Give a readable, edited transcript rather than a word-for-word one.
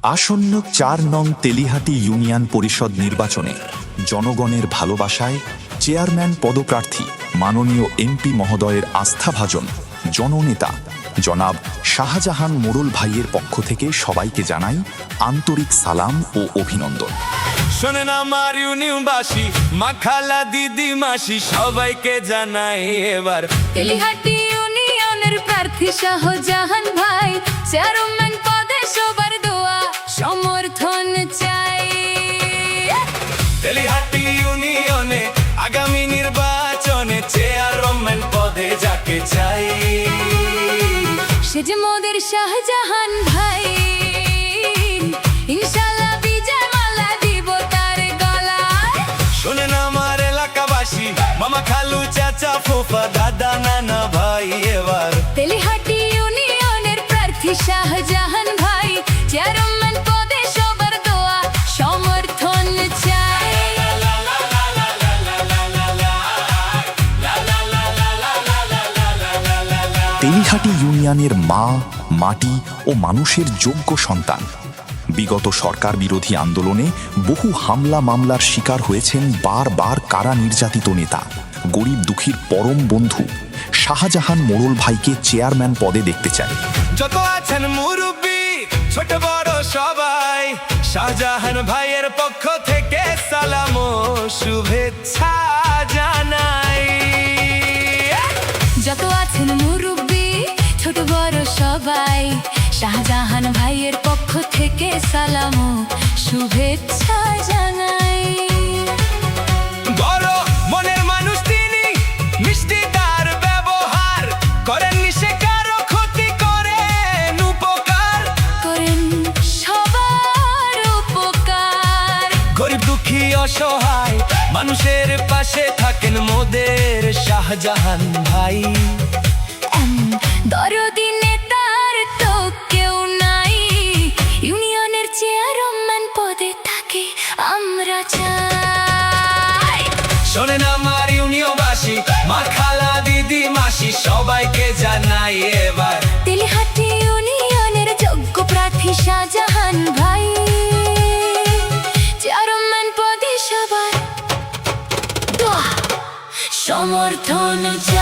আসন্ন ৪ নং তেলিহাটি ইউনিয়ন পরিষদ নির্বাচনে জনগণের ভালোবাসায় চেয়ারম্যান পদপ্রার্থী মাননীয় এমপি মহোদয়ের আস্থাভাজন জননেতা জনাব শাহজাহান মোড়ল ভাইয়ের পক্ষ থেকে সবাইকে জানাই আন্তরিক সালাম ও অভিনন্দন। শোনেন আমার ইউনিয়নবাসী, মা খালা দিদি মাসি সবাইকে জানাই এবার তেলিহাটি ইউনিয়নের প্রার্থী শাহজাহান ভাই চেয়ারম্যান পদে সবার দোয়া সমর্থন চাই। তেলিহাটি ইউনিয়নে আগামী নির্বাচনে চেয়ারম্যান পদে যাকে চাই সে যে মোদের শাহজাহান ভাই, ইনশাআল্লাহ বিজয় মালা দিব তার গলায়। শোনেন আমার এলাকাবাসী, মামা খালু চাচা ফুফা দাদা নানা ভাই এবার তেলিহাটি ইউনিয়নের প্রার্থী শাহজাহান ভাই চেয়ারম্যান পদে সবার দোয়া সমর্থন চাই। তেলিহাটি ইউনিয়নের মা, মাটি ও মানুষের যোগ্য সন্তান। বিগত সরকার বিরোধী আন্দোলনে বহু হামলা মামলার শিকার হয়েছেন বারবার কারা নির্যাতিত নেতা, গরিব দুঃখীর পরম বন্ধু শাহজাহান মোড়ল ভাইকে চেয়ারম্যান পদে দেখতে চাই। যত আছেন মুরব্বী ছোট বড় সবাই, শাহজাহান ভাইয়ের পক্ষ থেকে সালাম ও শুভেচ্ছা জানাই। যত আছেন মুরব্বী ছোট বড় সবাই, শাহজাহান ভাইয়ের পক্ষ থেকে সালাম ও শুভেচ্ছা জানাই। বড় মনের মানুষ তিনি, মিষ্টি তার ব্যবহার, করেন সে কারো ক্ষতি, করেন উপকার, করেন সবার উপকার। গরিব দুঃখী অসহায় মানুষের পাশে থাকেন মোদের শাহজাহান ভাই। দরদি নেতার তো কেউ নাই, ইউনিয়নের চেয়ারম্যান পদে থাকে আমরা চাই। শোনেন আমার ইউনিয়নবাসী, মা খালা দিদি মাসি সবাইকে জানাই এবার তেলিহাটি ইউনিয়নের যোগ্য প্রার্থী শাহজাহান ভাই চেয়ারম্যান পদে সবার দোয়া সমর্থন চাই।